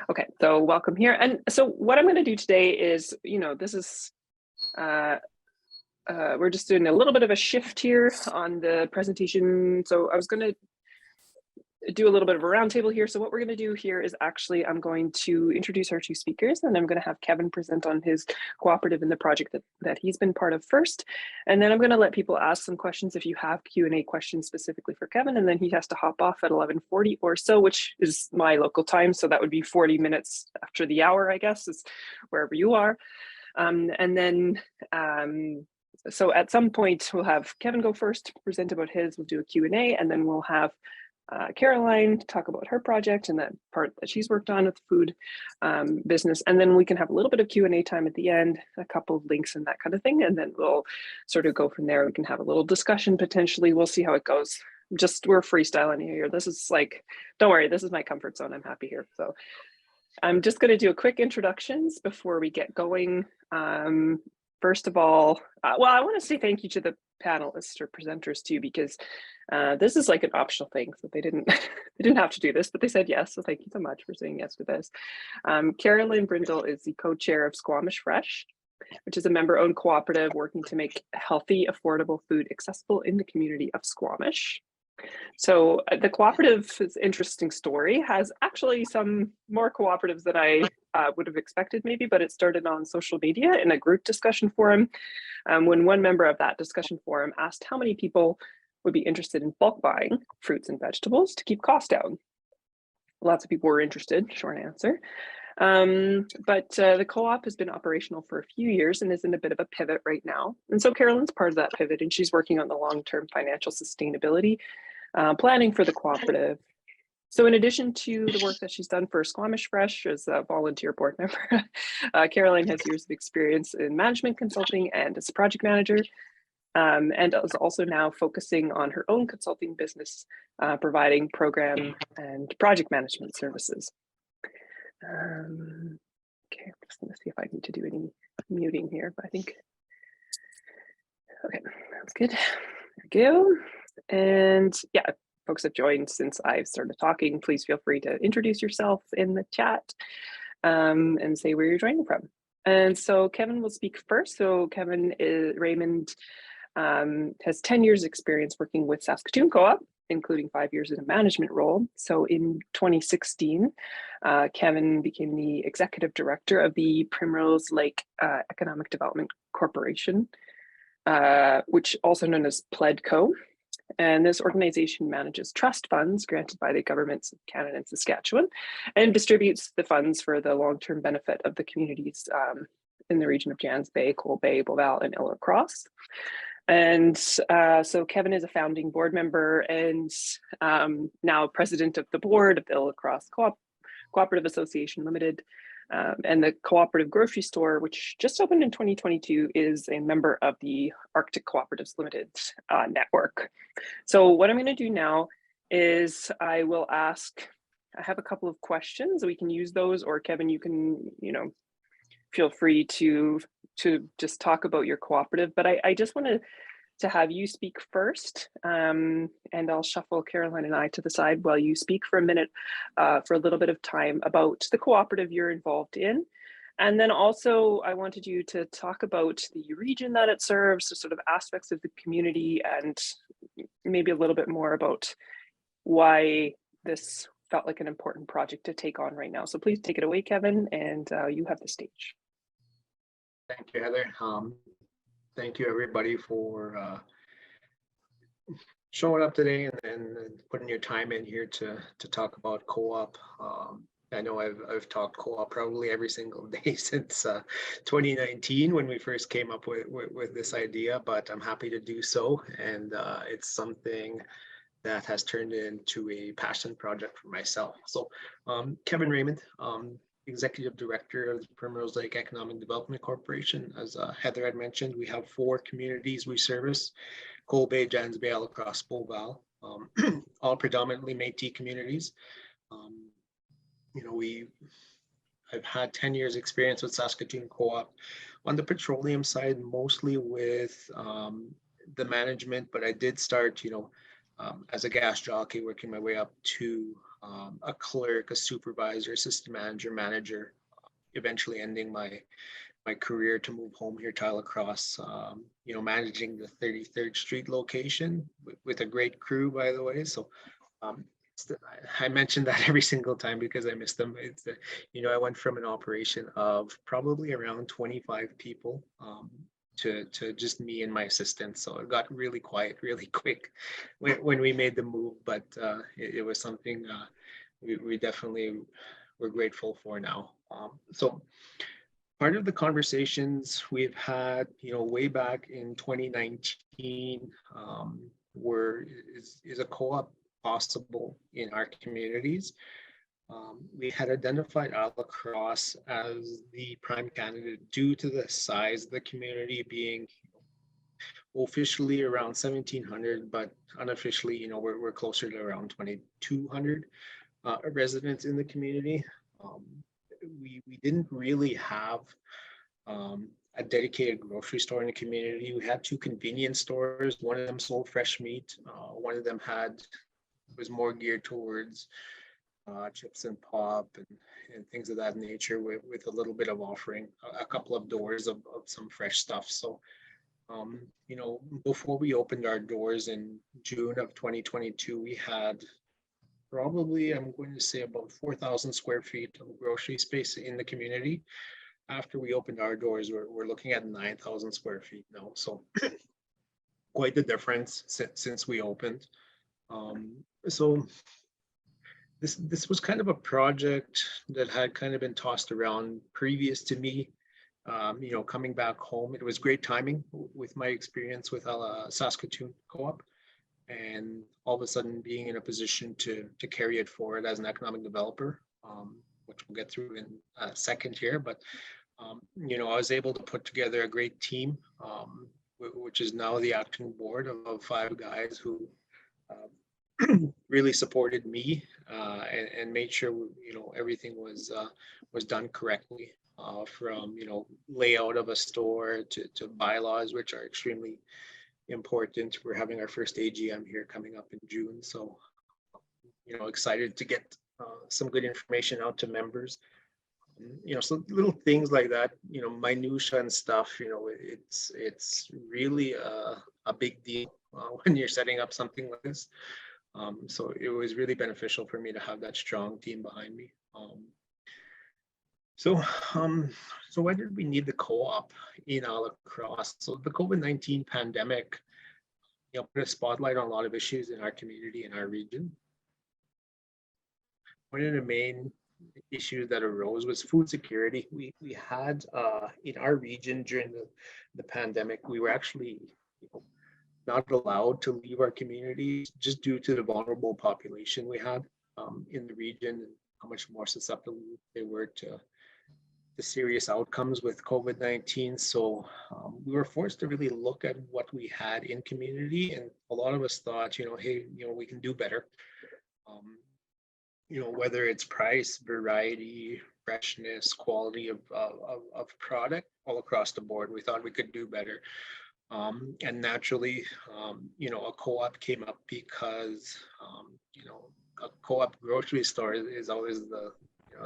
Okay, so welcome here. And so what I'm going to do today is, this is, we're just doing a little bit of a shift here on the presentation. So I was going to do a little bit of a roundtable here. So what we're going to do here is actually, I'm going to introduce our two speakers, and I'm going to have Kevin present on his cooperative in the project that he's been part of first. And then I'm going to let people ask some questions if you have Q&A questions specifically for Kevin, and then he has to hop off at 11:40 or so, which is my local time. So that would be 40 minutes after the hour, I guess, is wherever you are. And then, so at some point we'll have Kevin go first, present about his, we'll do a Q&A, and then we'll have Caroline talk about her project and that part that she's worked on with the food business, and then we can have a little bit of Q&A time at the end, a couple of links and that kind of thing, and then we'll sort of go from there. We can have a little discussion potentially. We'll see how it goes. We're freestyling here. This is like, don't worry, this is my comfort zone. I'm happy here. So I'm just going to do a quick introductions before we get going. First of all, well, I want to say thank you to the panelists or presenters too, because this is like an optional thing. So they didn't have to do this, but they said yes. So thank you so much for saying yes to this. Caroline Brindle is the co-chair of Squamish Fresh, which is a member-owned cooperative working to make healthy, affordable food accessible in the community of Squamish. So the cooperative interesting story has actually some more cooperatives than I would have expected maybe, but it started on social media in a group discussion forum when one member of that discussion forum asked how many people would be interested in bulk buying fruits and vegetables to keep costs down. Lots of people were interested, short answer. But the co-op has been operational for a few years and is in a bit of a pivot right now. And so Carolyn's part of that pivot, and she's working on the long-term financial sustainability planning for the cooperative. So in addition to the work that she's done for Squamish Fresh as a volunteer board member, Caroline has years of experience in management consulting and as a project manager, and is also now focusing on her own consulting business, providing program and project management services. Okay, I'm just going to see if I need to do any muting here, but I think, okay, that's good. There we go. And yeah, folks have joined since I've started talking. Please feel free to introduce yourself in the chat and say where you're joining from. And so Kevin will speak first. So Raymond has 10 years experience working with Saskatoon Co-op, including 5 years in a management role. So in 2016, Kevin became the executive director of the Primrose Lake Economic Development Corporation, which also known as PLEDCO. And this organization manages trust funds granted by the governments of Canada and Saskatchewan and distributes the funds for the long-term benefit of the communities in the region of Jans Bay, Coal Bay, Beauval, and Île-à-la-Crosse. And so Kevin is a founding board member and now president of the board of the Île-à-la-Crosse Cooperative Association Limited. And the cooperative grocery store, which just opened in 2022, is a member of the Arctic Cooperatives Limited network. So what I'm going to do now is I have a couple of questions. We can use those, or Kevin, you can, feel free to just talk about your cooperative. But I just wanted to have you speak first, and I'll shuffle Caroline and I to the side while you speak for a minute, for a little bit of time about the cooperative you're involved in. And then also I wanted you to talk about the region that it serves, the sort of aspects of the community, and maybe a little bit more about why this felt like an important project to take on right now. So please take it away, Kevin, and you have the stage. Thank you, Heather. Thank you, everybody, for showing up today and putting your time in here to talk about co-op. I know I've talked co-op probably every single day since 2019 when we first came up with this idea, but I'm happy to do so. And it's something that has turned into a passion project for myself. So Kevin Raymond, Executive Director of the Primrose Lake Economic Development Corporation. As Heather had mentioned, we have 4 communities we service: Coal Bay, Jans Bay, Île-à-la-Crosse, Beauval, all predominantly Métis communities. I've had 10 years experience with Saskatoon Co-op on the petroleum side, mostly with the management, but I did start, as a gas jockey, working my way up to a clerk, a supervisor, assistant manager, manager, eventually ending my career to move home here to Île-à-la-Crosse, managing the 33rd Street location with a great crew, by the way. So um, I mention that every single time because I miss them. I went from an operation of probably around 25 people to just me and my assistant. So it got really quiet really quick when we made the move, but it was something we definitely were grateful for now. So part of the conversations we've had, way back in 2019, is a co-op possible in our communities? We had identified Île-à-la-Crosse as the prime candidate due to the size of the community being officially around 1,700, but unofficially, we're closer to around 2,200 residents in the community. We didn't really have a dedicated grocery store in the community. We had 2 convenience stores. One of them sold fresh meat. One of them was more geared towards chips and pop and things of that nature with a little bit of offering a couple of doors of some fresh stuff. So, before we opened our doors in June of 2022, we had probably, I'm going to say, about 4,000 square feet of grocery space in the community. After we opened our doors, we're looking at 9,000 square feet now. So quite the difference since we opened. So this was kind of a project that had kind of been tossed around previous to me, coming back home. It was great timing with my experience with Saskatoon Co-op, and all of a sudden being in a position to carry it forward as an economic developer, which we'll get through in a second here. But, I was able to put together a great team, which is now the acting board of 5 guys who really supported me and made sure, everything was done correctly, from, layout of a store to bylaws, which are extremely important. We're having our first AGM here coming up in June. So, excited to get some good information out to members. So little things like that, minutia and stuff, it's really a big deal when you're setting up something like this. So it was really beneficial for me to have that strong team behind me. So why did we need the co-op in Île-à-la-Crosse? So the COVID-19 pandemic, put a spotlight on a lot of issues in our community and our region. One of the main issues that arose was food security. We had in our region during the pandemic, we were actually not allowed to leave our communities just due to the vulnerable population we had in the region and how much more susceptible they were to the serious outcomes with COVID-19. So we were forced to really look at what we had in community, and a lot of us thought, hey, we can do better. Whether it's price, variety, freshness, quality of product, all across the board, we thought we could do better. And naturally, a co-op came up because, a co-op grocery store is always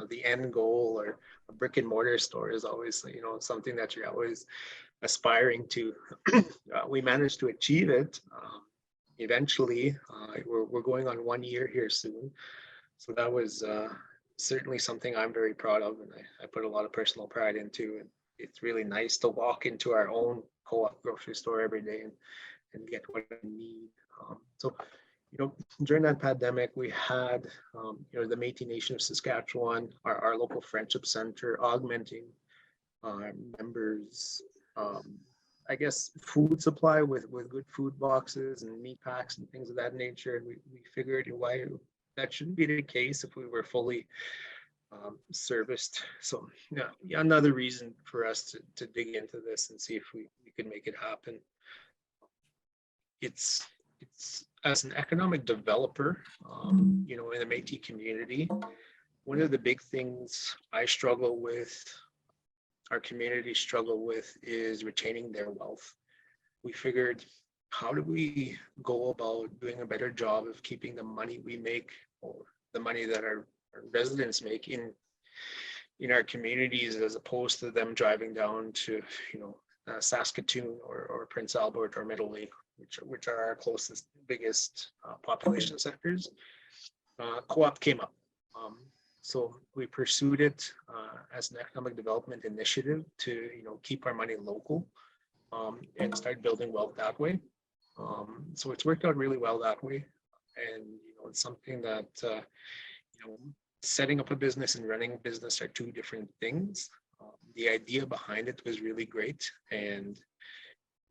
the end goal, or a brick and mortar store is always, something that you're always aspiring to. We managed to achieve it. Eventually, we're going on 1 year here soon. So that was certainly something I'm very proud of, and I put a lot of personal pride into. And it's really nice to walk into our own co-op grocery store every day and get what I need. So, during that pandemic, we had, the Métis Nation of Saskatchewan, our local friendship center, augmenting our members, I guess, food supply with good food boxes and meat packs and things of that nature. And we figured why that shouldn't be the case if we were fully serviced. So another reason for us to dig into this and see if we could make it happen. It's as an economic developer, in the Métis community, one of the big things I struggle with, our community struggle with, is retaining their wealth. We figured, how do we go about doing a better job of keeping the money we make, or the money that our residents make in our communities, as opposed to them driving down to, Saskatoon or Prince Albert or Middle Lake, which are our closest, biggest population sectors. Co-op came up. So we pursued it as an economic development initiative to, keep our money local and start building wealth that way. So it's worked out really well that way. And, it's something that, setting up a business and running a business are two different things. The idea behind it was really great. And,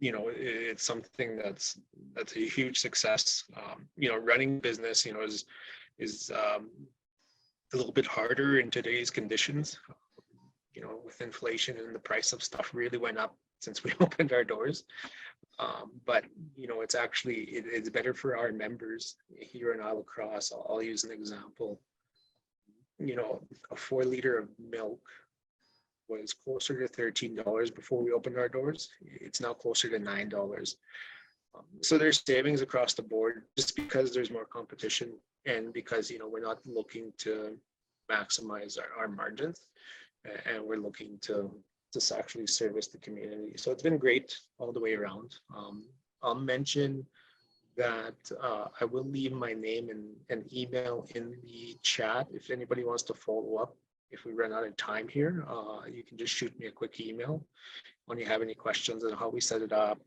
it's something that's a huge success. Running business, is a little bit harder in today's conditions. With inflation and the price of stuff really went up since we opened our doors. But it's actually it's better for our members here in Île-à-Crosse. I'll use an example. A 4 liter of milk was closer to $13 before we opened our doors. It's now closer to $9. So there's savings across the board just because there's more competition, and because we're not looking to maximize our margins, and we're looking to just actually service the community. So it's been great all the way around. I'll mention that I will leave my name and email in the chat if anybody wants to follow up. If we run out of time here, you can just shoot me a quick email when you have any questions on how we set it up,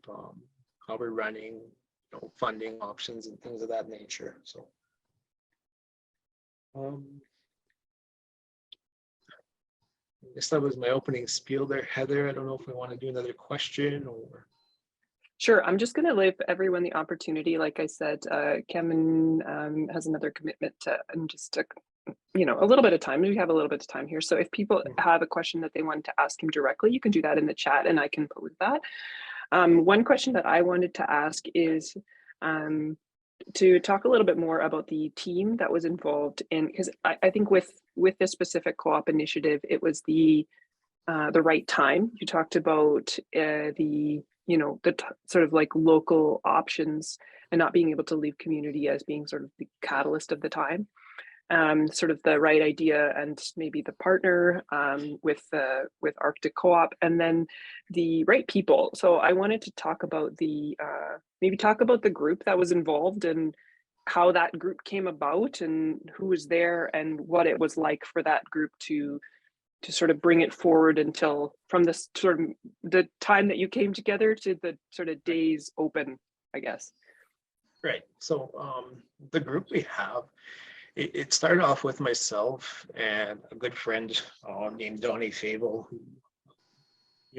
how we're running, funding options and things of that nature. So I guess that was my opening spiel there, Heather. I don't know if we want to do another question or. Sure. I'm just going to leave everyone the opportunity. Like I said, Kevin has another commitment and just took, a little bit of time. We have a little bit of time here. So if people have a question that they wanted to ask him directly, you can do that in the chat and I can pose that. One question that I wanted to ask is to talk a little bit more about the team that was involved in, because I think with this specific co-op initiative, it was the right time. You talked about sort of like local options and not being able to leave community as being sort of the catalyst of the time. Sort of the right idea and maybe the partner with Arctic Co-op, and then the right people. So I wanted to talk about maybe talk about the group that was involved and how that group came about and who was there and what it was like for that group to sort of bring it forward until from this sort of the time that you came together to the sort of days open, I guess. Right. So the group we have, it started off with myself and a good friend named Donnie Fable, who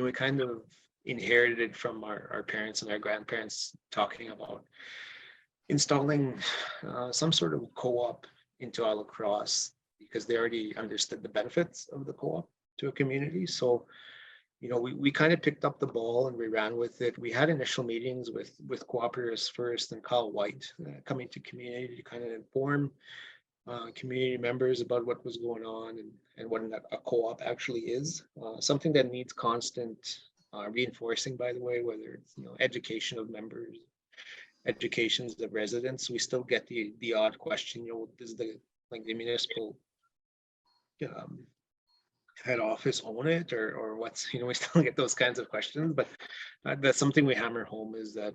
we kind of inherited from our parents and our grandparents, talking about installing some sort of co-op into Île-à-Crosse because they already understood the benefits of the co-op to a community. So, we kind of picked up the ball and we ran with it. We had initial meetings with cooperatives first and Kyle White coming to community to kind of inform community members about what was going on and what a co-op actually is. Something that needs constant reinforcing, by the way, whether it's education of members, educations of residents. We still get the odd question, does the municipal head office own it or what's, we still get those kinds of questions, but that's something we hammer home, is that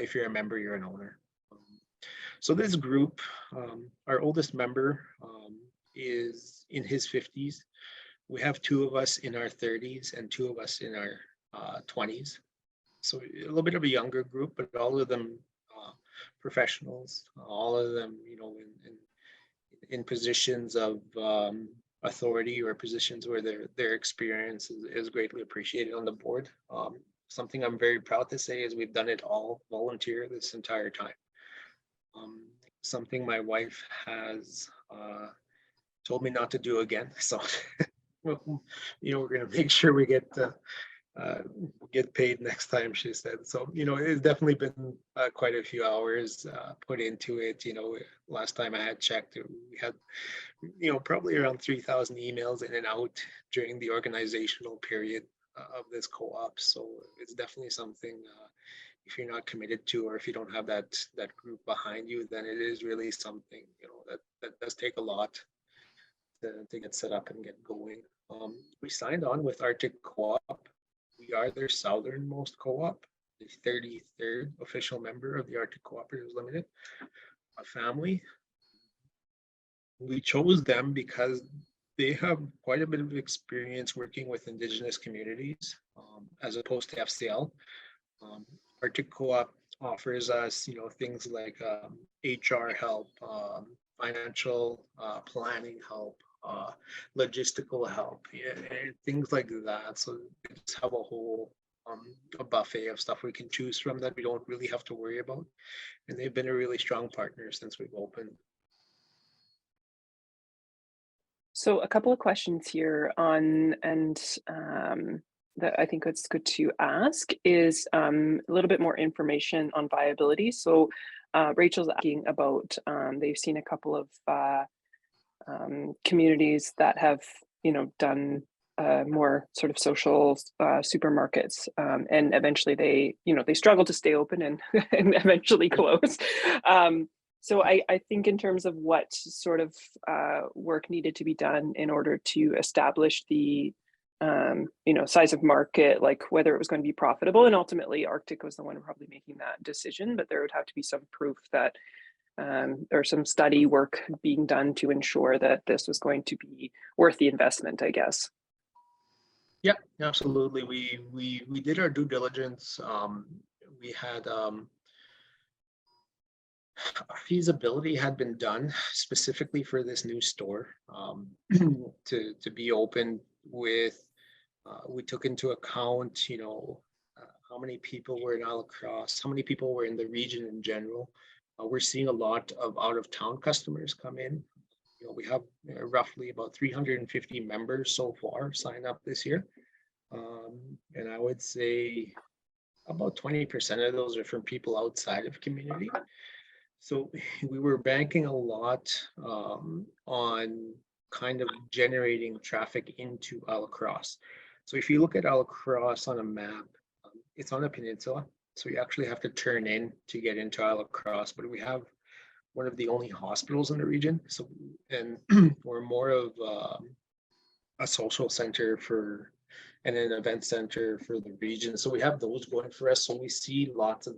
if you're a member, you're an owner. So this group, our oldest member is in his 50s. We have 2 of us in our 30s and 2 of us in our 20s. So a little bit of a younger group, but all of them professionals, all of them, in positions of authority or positions where their experience is greatly appreciated on the board. Something I'm very proud to say is we've done it all volunteer this entire time. Something my wife has told me not to do again. So, we're going to make sure we get paid next time, she said. So, it's definitely been quite a few hours put into it. Last time I had checked, we had, probably around 3,000 emails in and out during the organizational period of this co-op. So it's definitely something, if you're not committed to, or if you don't have that group behind you, then it is really something, you know, that does take a lot to get set up and get going. We signed on with Arctic Co-op. We are their southernmost co-op, the 33rd official member of the Arctic Cooperatives Limited, a family. We chose them because they have quite a bit of experience working with Indigenous communities, as opposed to FCL. Arctic Co-op offers us, you know, things like HR help, financial planning help, logistical help, and things like that. So we just have a whole a buffet of stuff we can choose from that we don't really have to worry about. And they've been a really strong partner since we've opened. So a couple of questions here on, and that I think it's good to ask is a little bit more information on viability. So Rachel's asking about, they've seen a couple of communities that have, you know, done more sort of social supermarkets, and eventually they, you know, they struggle to stay open and, and eventually close. So I think in terms of what sort of work needed to be done in order to establish the you know, size of market, like whether it was going to be profitable, and ultimately Arctic was the one probably making that decision, but there would have to be some proof that or some study work being done to ensure that this was going to be worth the investment, I guess. Yeah, absolutely. We did our due diligence. We had feasibility had been done specifically for this new store to be open with. We took into account, you know, how many people were in Île-à-la-Crosse, how many people were in the region in general. We're seeing a lot of out-of-town customers come in. You know, we have roughly about 350 members so far sign up this year. And I would say about 20% of those are from people outside of community. So we were banking a lot on kind of generating traffic into Île-à-Crosse. So if you look at Île-à-Crosse on a map, it's on a peninsula. So you actually have to turn in to get into Île-à-Crosse, but we have one of the only hospitals in the region. So, and we're more of a social center for, and an event center for the region. So we have those going for us. So we see lots of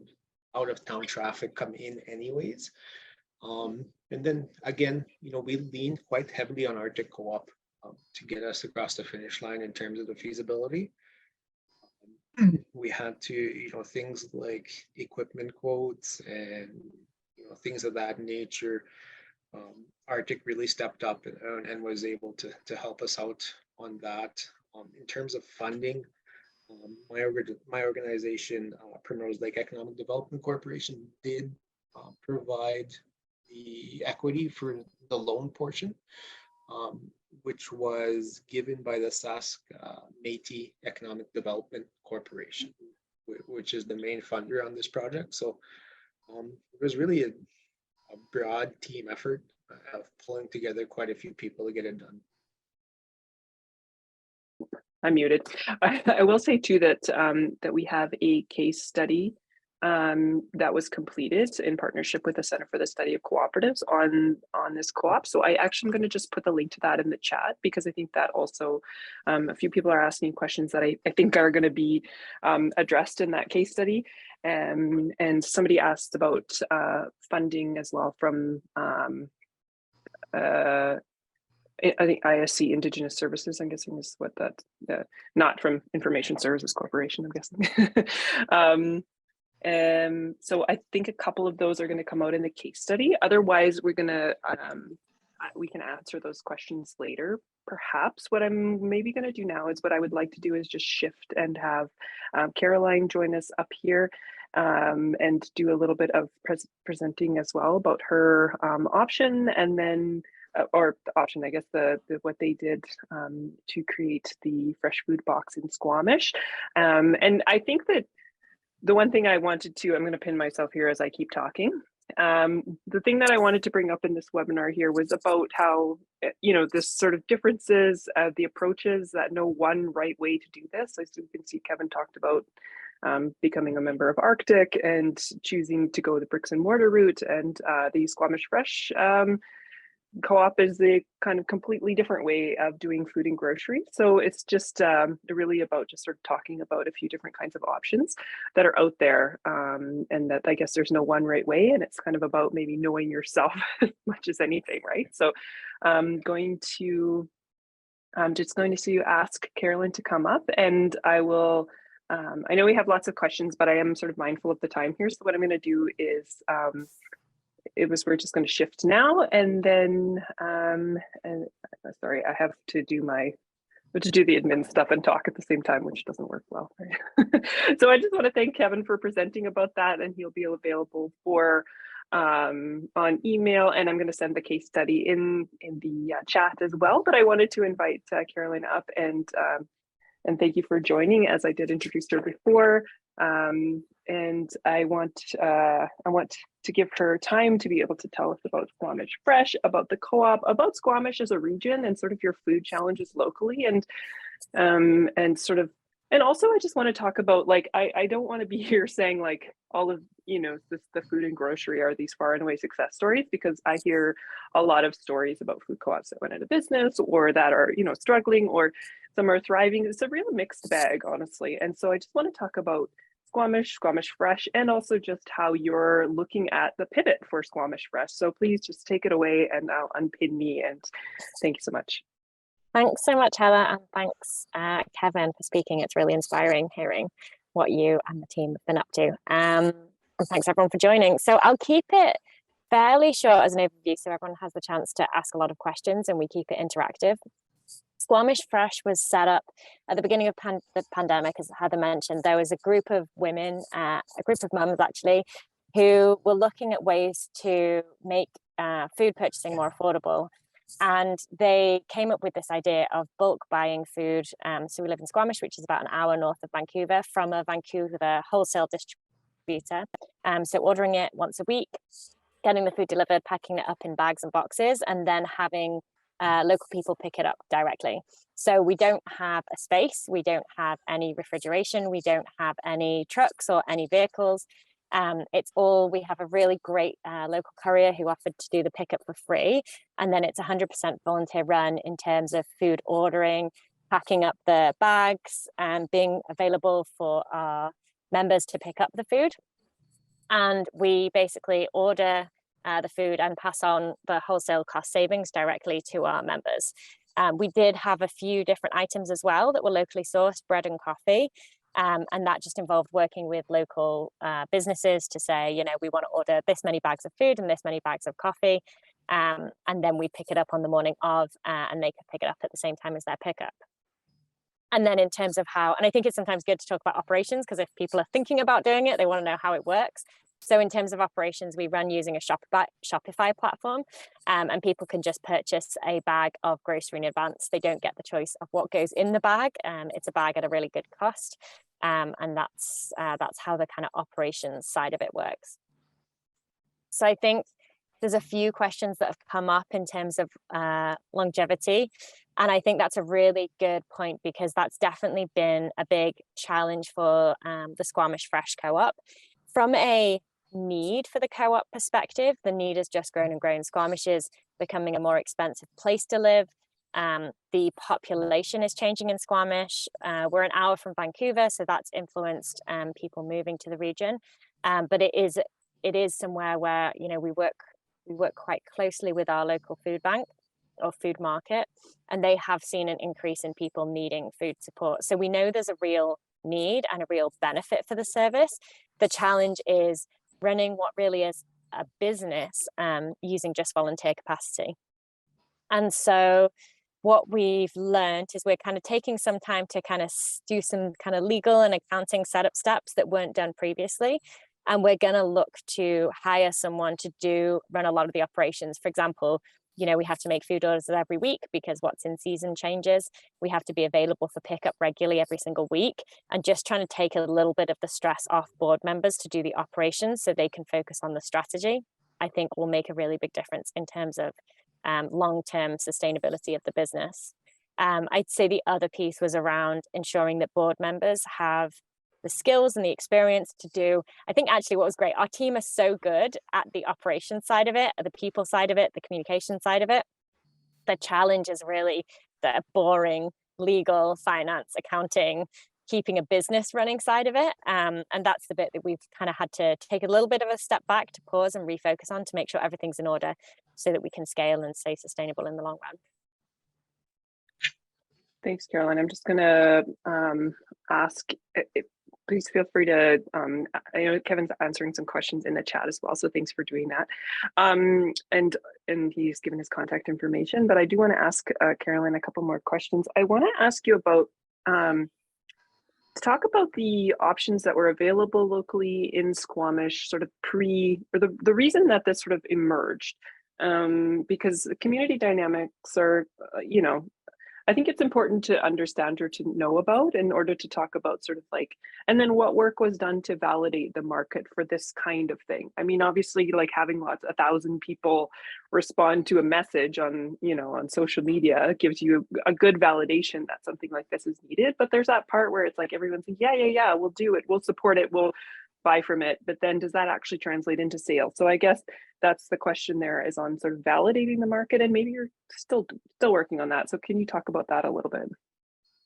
out of town traffic come in anyways. And then again, you know, we leaned quite heavily on Arctic Co-op to get us across the finish line in terms of the feasibility. We had to, you know, things like equipment quotes and, you know, things of that nature. Arctic really stepped up and was able to help us out on that. In terms of funding, my organization, Primrose Lake Economic Development Corporation, did provide the equity for the loan portion, which was given by the Sask Métis Economic Development Corporation, which is the main funder on this project. So it was really a broad team effort of pulling together quite a few people to get it done. I'm muted. I will say too that that we have a case study that was completed in partnership with the Center for the Study of Cooperatives on this co-op. So I actually am going to just put the link to that in the chat, because I think that also a few people are asking questions that I think are going to be addressed in that case study. And somebody asked about funding as well from I think ISC, Indigenous Services, I'm guessing is what that, not from Information Services Corporation, I'm guessing. So I think a couple of those are going to come out in the case study. Otherwise, we're going to, we can answer those questions later. Perhaps what I'm maybe going to do now is what I would like to do is just shift and have Caroline join us up here and do a little bit of presenting as well about her option, and then or the option, I guess, the what they did to create the fresh food box in Squamish. And I think that the one thing I wanted to, I'm going to pin myself here as I keep talking. The thing that I wanted to bring up in this webinar here was about how, you know, this sort of differences, the approaches, that no one right way to do this. As you can see, Kevin talked about becoming a member of Arctic and choosing to go the bricks and mortar route. And the Squamish Fresh co-op is a kind of completely different way of doing food and grocery. So it's just really about just sort of talking about a few different kinds of options that are out there, and that I guess there's no one right way, and it's kind of about maybe knowing yourself as much as anything, right? So I'm just going to ask Carolyn to come up, and I will I know we have lots of questions, but I am sort of mindful of the time here. So what I'm going to do is we're just going to shift now, and then sorry, I have to do the admin stuff and talk at the same time, which doesn't work well. Right? So I just want to thank Kevin for presenting about that, and he'll be available for on email, and I'm going to send the case study in the chat as well. But I wanted to invite Carolyn up, and thank you for joining, as I did introduce her before. And I want to give her time to be able to tell us about Squamish Fresh, about the co-op, about Squamish as a region, and sort of your food challenges locally, and sort of, and also I just want to talk about, like, I don't want to be here saying like all of, you know, the food and grocery are these far and away success stories, because I hear a lot of stories about food co-ops that went out of business, or that are, you know, struggling, or some are thriving. It's a real mixed bag, honestly. And so I just want to talk about Squamish Fresh, and also just how you're looking at the pivot for Squamish Fresh. So please just take it away, and I'll unpin me, and thank you so much. Thanks so much, Heather, and thanks, Kevin, for speaking. It's really inspiring hearing what you and the team have been up to. And thanks everyone for joining. So I'll keep it fairly short as an overview, so everyone has the chance to ask a lot of questions and we keep it interactive. Squamish Fresh was set up at the beginning of the pandemic, as Heather mentioned. There was a group of women, a group of mums actually, who were looking at ways to make food purchasing more affordable. And they came up with this idea of bulk buying food. So we live in Squamish, which is about an hour north of Vancouver, from a Vancouver wholesale distributor. So ordering it once a week, getting the food delivered, packing it up in bags and boxes, and then having local people pick it up directly. So we don't have a space, we don't have any refrigeration, we don't have any trucks or any vehicles. It's all, we have a really great local courier who offered to do the pickup for free. And then it's 100% volunteer run in terms of food ordering, packing up the bags, and being available for our members to pick up the food. And we basically order the food and pass on the wholesale cost savings directly to our members. We did have a few different items as well that were locally sourced, bread and coffee. And that just involved working with local businesses to say, you know, we want to order this many bags of food and this many bags of coffee. And then we pick it up on the morning of, and they could pick it up at the same time as their pickup. And then in terms of how, and I think it's sometimes good to talk about operations, because if people are thinking about doing it, they want to know how it works. So in terms of operations, we run using a Shopify platform, and people can just purchase a bag of grocery in advance. They don't get the choice of what goes in the bag. It's a bag at a really good cost. And that's how the kind of operations side of it works. So I think there's a few questions that have come up in terms of longevity. And I think that's a really good point, because that's definitely been a big challenge for the Squamish Fresh Co-op. From a need for the co-op perspective, the need has just grown and grown. Squamish is becoming a more expensive place to live. The population is changing in Squamish. We're an hour from Vancouver, so that's influenced people moving to the region. But it is somewhere where, you know, we work quite closely with our local food bank or food market, and they have seen an increase in people needing food support. So we know there's a real need and a real benefit for the service. The challenge is running what really is a business using just volunteer capacity. And so what we've learned is we're kind of taking some time to kind of do some kind of legal and accounting setup steps that weren't done previously. And we're going to look to hire someone to run a lot of the operations. For example, you know, we have to make food orders every week because what's in season changes. We have to be available for pickup regularly every single week, and just trying to take a little bit of the stress off board members to do the operations so they can focus on the strategy, I think will make a really big difference in terms of long-term sustainability of the business. I'd say the other piece was around ensuring that board members have the skills and the experience to do. I think actually what was great, our team is so good at the operations side of it, at the people side of it, the communication side of it. The challenge is really the boring legal, finance, accounting, keeping a business running side of it. And that's the bit that we've kind of had to take a little bit of a step back to pause and refocus on to make sure everything's in order so that we can scale and stay sustainable in the long run. Thanks, Caroline. I'm just going to ask, please feel free to, I know Kevin's answering some questions in the chat as well, so thanks for doing that. And he's given his contact information, but I do want to ask Caroline a couple more questions. I want to ask you about, to talk about the options that were available locally in Squamish, sort of or the reason that this sort of emerged, because community dynamics are, you know, I think it's important to understand or to know about in order to talk about sort of like, and then what work was done to validate the market for this kind of thing. I mean, obviously, like having 1,000 people respond to a message on, you know, on social media gives you a good validation that something like this is needed. But there's that part where it's like everyone's like, yeah, we'll do it, we'll support it, we'll buy from it. But then does that actually translate into sales? So I guess that's the question there, is on sort of validating the market, and maybe you're still working on that. So can you talk about that a little bit?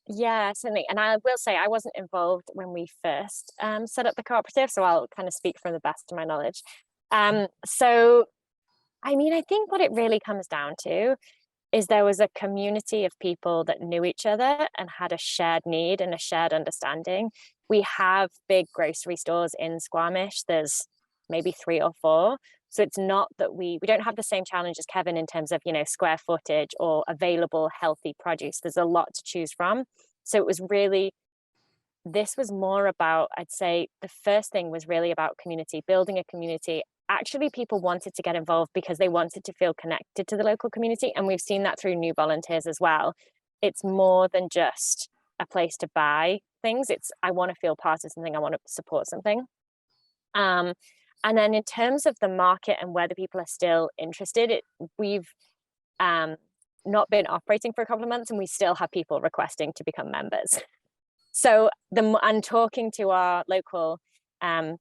Yeah, certainly. And I will say I wasn't involved when we first set up the cooperative, so I'll kind of speak from the best of my knowledge. So, I mean, I think what it really comes down to is there was a community of people that knew each other and had a shared need and a shared understanding. We have big grocery stores in Squamish. There's maybe 3 or 4. So it's not that we don't have the same challenge as Kevin in terms of, you know, square footage or available healthy produce. There's a lot to choose from. So it was really, this was more about, I'd say the first thing was really about community, building a community. Actually, people wanted to get involved because they wanted to feel connected to the local community. And we've seen that through new volunteers as well. It's more than just a place to buy things. It's, I want to feel part of something. I want to support something. And then in terms of the market and whether people are still interested, we've not been operating for a couple of months and we still have people requesting to become members. So and talking to our local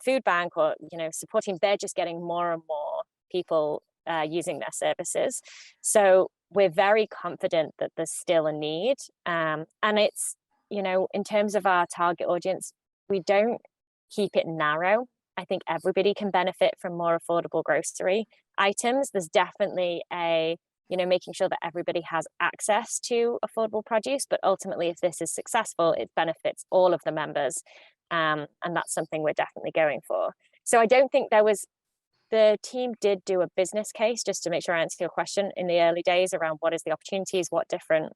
food bank or, you know, supporting, they're just getting more and more people using their services. So we're very confident that there's still a need. And it's, you know, in terms of our target audience, we don't keep it narrow. I think everybody can benefit from more affordable grocery items. There's definitely a, you know, making sure that everybody has access to affordable produce, but ultimately if this is successful, it benefits all of the members. And that's something we're definitely going for. So I don't think the team did do a business case, just to make sure I answer your question, in the early days around what is the opportunities, what different,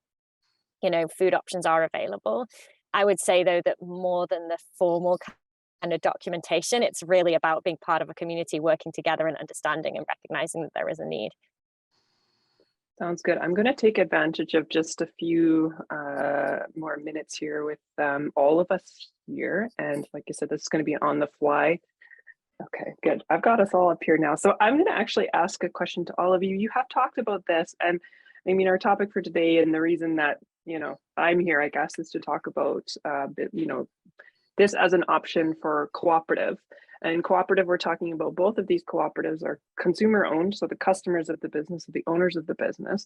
you know, food options are available. I would say though that more than the formal kind of documentation, it's really about being part of a community, working together and understanding and recognizing that there is a need. Sounds good. I'm going to take advantage of just a few more minutes here with all of us here. And like I said, this is going to be on the fly. Okay, good. I've got us all up here now. So I'm going to actually ask a question to all of you. You have talked about this, and I mean, our topic for today and the reason that, you know, I'm here, I guess, is to talk about, you know, this as an option for cooperative. And cooperative, we're talking about both of these cooperatives are consumer owned, so the customers of the business, the owners of the business.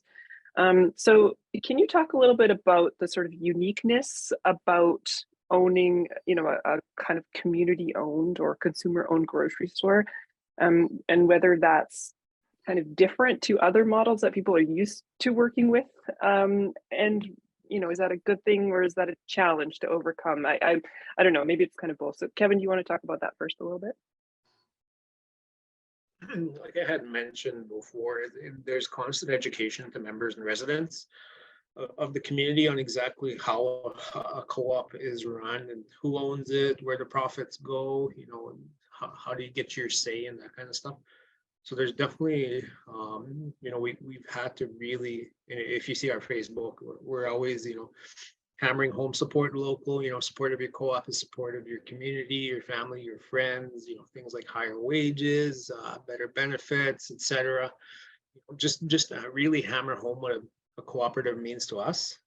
So can you talk a little bit about the sort of uniqueness about owning, you know, a kind of community owned or consumer owned grocery store, and whether that's kind of different to other models that people are used to working with, and you know, is that a good thing or is that a challenge to overcome? I don't know, maybe it's kind of both. So Kevin, do you want to talk about that first a little bit? Like I had mentioned before, there's constant education to members and residents of the community on exactly how a co-op is run and who owns it, where the profits go, you know, and how do you get your say and that kind of stuff. So there's definitely, you know, we've had to really, if you see our Facebook, we're always, you know, hammering home support local, you know, support of your co-op is support of your community, your family, your friends, you know, things like higher wages, better benefits, etc. You know, just really hammer home what a cooperative means to us.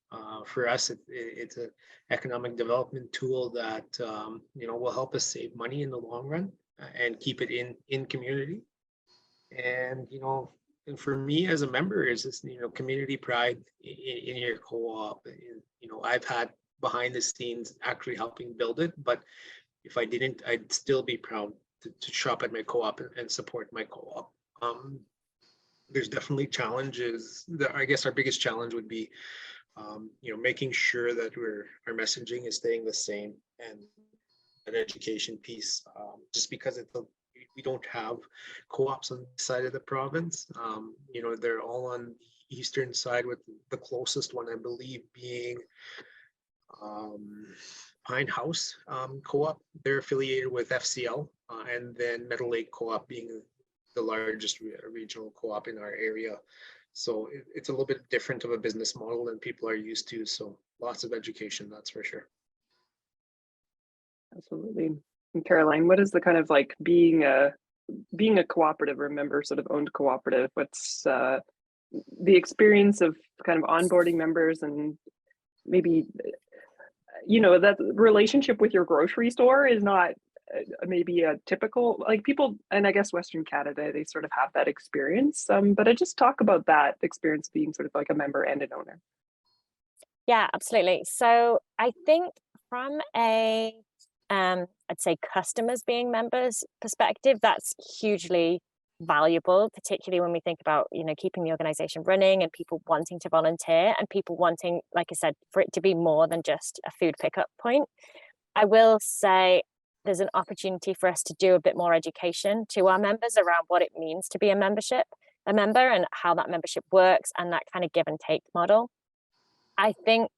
For us, it's an economic development tool that will help us save money in the long run and keep it in community. And and for me as a member, is this community pride in your co-op. I've had behind the scenes actually helping build it, but if I didn't, I'd still be proud to shop at my co-op and support my co-op. There's definitely challenges. I guess our biggest challenge would be making sure that our messaging is staying the same, and an education piece, just because we don't have co-ops on the side of the province. They're all on the eastern side, with the closest one, I believe, being Pine House Co-op. They're affiliated with FCL, and then Meadow Lake Co-op being the largest regional co-op in our area. So it's a little bit different of a business model than people are used to. So lots of education, that's for sure. Absolutely. And Caroline, what is the kind of like being a cooperative or member sort of owned cooperative? What's the experience of kind of onboarding members, and maybe that relationship with your grocery store is not maybe a typical, like, people, and I guess Western Canada, they sort of have that experience. But I just talk about that experience being sort of like a member and an owner. Yeah, absolutely. So I think from a I'd say customers being members perspective, that's hugely valuable, particularly when we think about keeping the organization running and people wanting to volunteer and people wanting, like I said, for it to be more than just a food pickup point. I will say there's an opportunity for us to do a bit more education to our members around what it means to be a member, and how that membership works, and that kind of give and take model. I think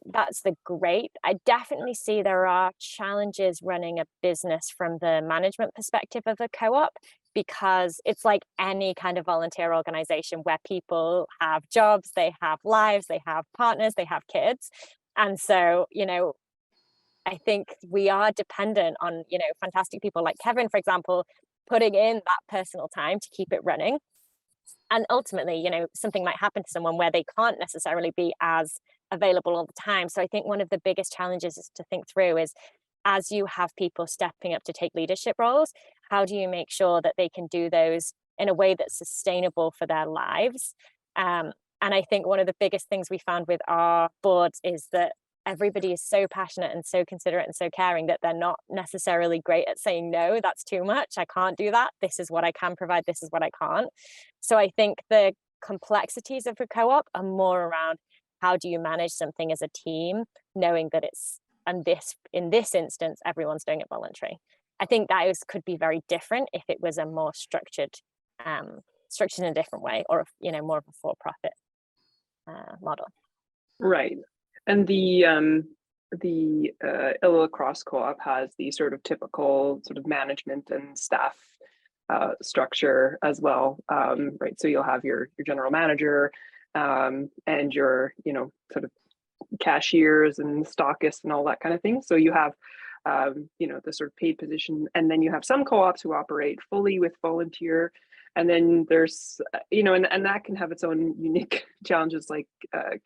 that's the great. I definitely see there are challenges running a business from the management perspective of a co-op, because it's like any kind of volunteer organization where people have jobs, they have lives, they have partners, they have kids. And so, I think we are dependent on, fantastic people like Kevin, for example, putting in that personal time to keep it running. And ultimately, something might happen to someone where they can't necessarily be as available all the time. So I think one of the biggest challenges is to think through is, as you have people stepping up to take leadership roles, how do you make sure that they can do those in a way that's sustainable for their lives? And I think one of the biggest things we found with our boards is that everybody is so passionate and so considerate and so caring that they're not necessarily great at saying, no, that's too much, I can't do that, this is what I can provide, this is what I can't. So I think the complexities of a co-op are more around, how do you manage something as a team, knowing that in this instance, everyone's doing it voluntary. I think that could be very different if it was a more structured in a different way, or more of a for-profit model. Right. And the Île-à-la-Crosse Co-op has the sort of typical sort of management and staff structure as well, right? So you'll have your general manager and your sort of cashiers and stockists and all that kind of thing. So you have the sort of paid position, and then you have some co-ops who operate fully with volunteer. And then there's, and that can have its own unique challenges, like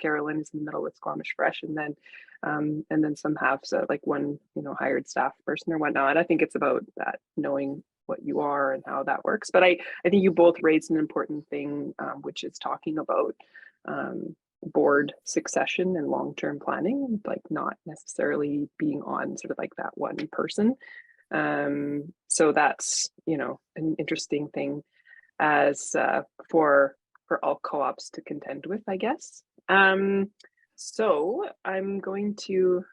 Carolyn is in the middle with Squamish Fresh, and then some have like one, hired staff person or whatnot. I think it's about that, knowing what you are and how that works. But I think you both raised an important thing, which is talking about board succession and long-term planning, like not necessarily being on sort of like that one person. So that's, an interesting thing as for all co-ops to contend with, I guess. So I'm going to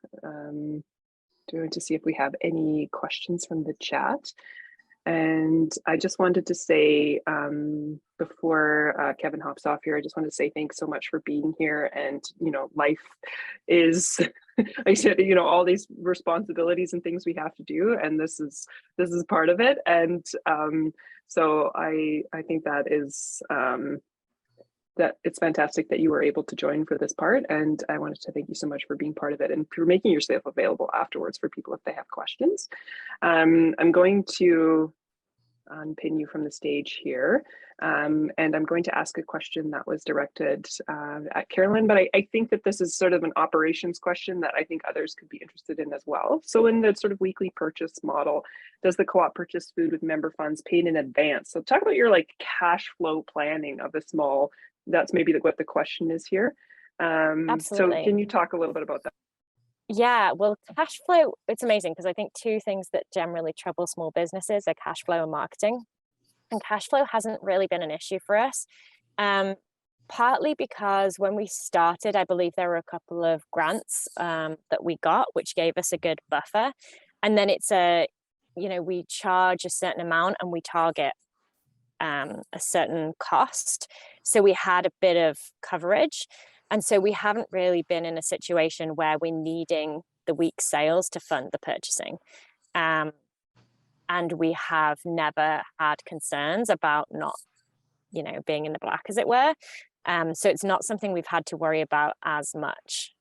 see if we have any questions from the chat. And I just wanted to say, before Kevin hops off here, I just wanted to say thanks so much for being here. And, life is, I said, all these responsibilities and things we have to do, and this is part of it. And so I think that is, that it's fantastic that you were able to join for this part. And I wanted to thank you so much for being part of it and for making yourself available afterwards for people if they have questions. I'm going to unpin you from the stage here. And I'm going to ask a question that was directed at Carolyn, but I think that this is sort of an operations question that I think others could be interested in as well. So in the sort of weekly purchase model, does the co-op purchase food with member funds paid in advance? So talk about your like cash flow planning of a small, that's maybe what the question is here. So can you talk a little bit about that? Yeah, well, cash flow, it's amazing because I think two things that generally trouble small businesses are cash flow and marketing. And cash flow hasn't really been an issue for us, partly because when we started, I believe there were a couple of grants that we got, which gave us a good buffer. And then it's we charge a certain amount and we target a certain cost. So we had a bit of coverage. And so we haven't really been in a situation where we're needing the week's sales to fund the purchasing. And we have never had concerns about not, being in the black, as it were. So it's not something we've had to worry about as much.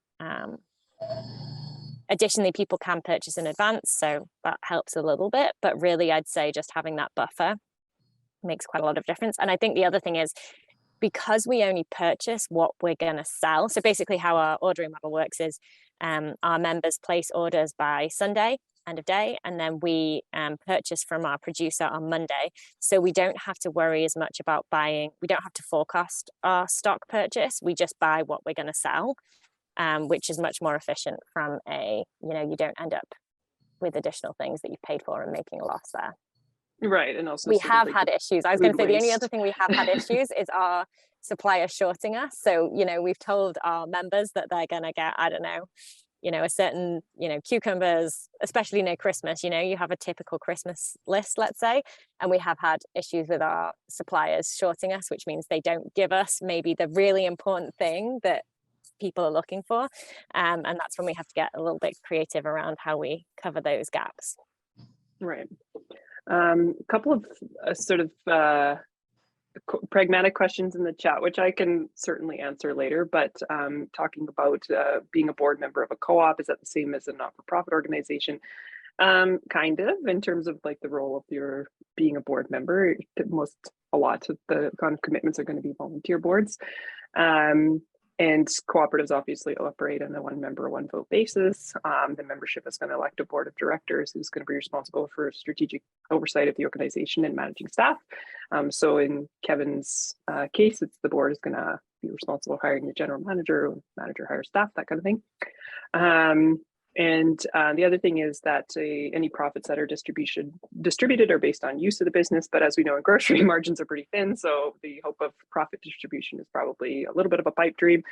Additionally, people can purchase in advance, so that helps a little bit. But really, I'd say just having that buffer makes quite a lot of difference. And I think the other thing is, because we only purchase what we're going to sell. So basically how our ordering model works is our members place orders by Sunday, end of day, and then we purchase from our producer on Monday. So we don't have to worry as much about buying. We don't have to forecast our stock purchase. We just buy what we're going to sell, which is much more efficient from you don't end up with additional things that you've paid for and making a loss there. Right, and also we have had issues. I was going to say the only other thing we have had issues is our supplier shorting us. So we've told our members that they're going to get, I don't know, a certain cucumbers, especially near Christmas. You have a typical Christmas list, let's say, and we have had issues with our suppliers shorting us, which means they don't give us maybe the really important thing that people are looking for, and that's when we have to get a little bit creative around how we cover those gaps. Right. A couple of sort of pragmatic questions in the chat, which I can certainly answer later, but talking about being a board member of a co-op, is that the same as a not-for-profit organization? Kind of, in terms of like the role of your being a board member. A lot of the kind of commitments are going to be volunteer boards. And cooperatives obviously operate on a one member, one vote basis. The membership is going to elect a board of directors who's going to be responsible for strategic oversight of the organization and managing staff. So in Kevin's case, it's the board is going to be responsible for hiring the general manager hires staff, that kind of thing. And the other thing is that any profits that are distributed are based on use of the business. But as we know, in grocery, margins are pretty thin. So the hope of profit distribution is probably a little bit of a pipe dream.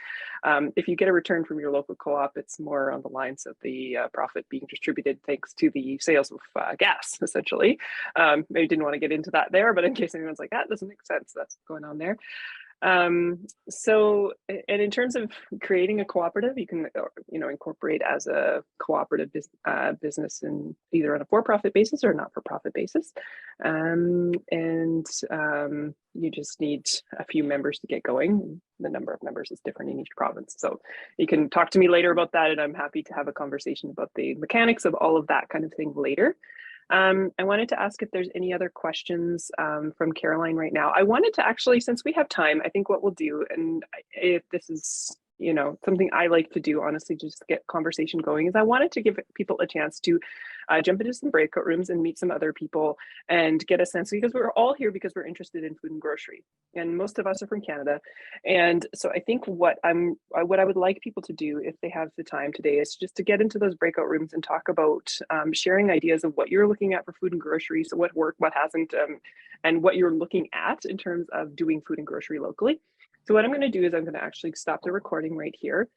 If you get a return from your local co-op, it's more on the lines of the profit being distributed thanks to the sales of gas, essentially. Maybe didn't want to get into that there, but in case anyone's like, that doesn't make sense, that's what's going on there. So, and in terms of creating a cooperative, you can, incorporate as a cooperative business in either on a for-profit basis or a not-for-profit basis. You just need a few members to get going. The number of members is different in each province. So you can talk to me later about that, and I'm happy to have a conversation about the mechanics of all of that kind of thing later. I wanted to ask if there's any other questions from Caroline right now. I wanted to actually, since we have time, I think what we'll do, and if this is, something I like to do, honestly, just to get conversation going, is I wanted to give people a chance to jump into some breakout rooms and meet some other people and get a sense, because we're all here because we're interested in food and grocery, and most of us are from Canada. And so I think what I would like people to do, if they have the time today, is just to get into those breakout rooms and talk about sharing ideas of what you're looking at for food and grocery. So what worked, what hasn't, and what you're looking at in terms of doing food and grocery locally. So what I'm going to do is I'm going to actually stop the recording right here.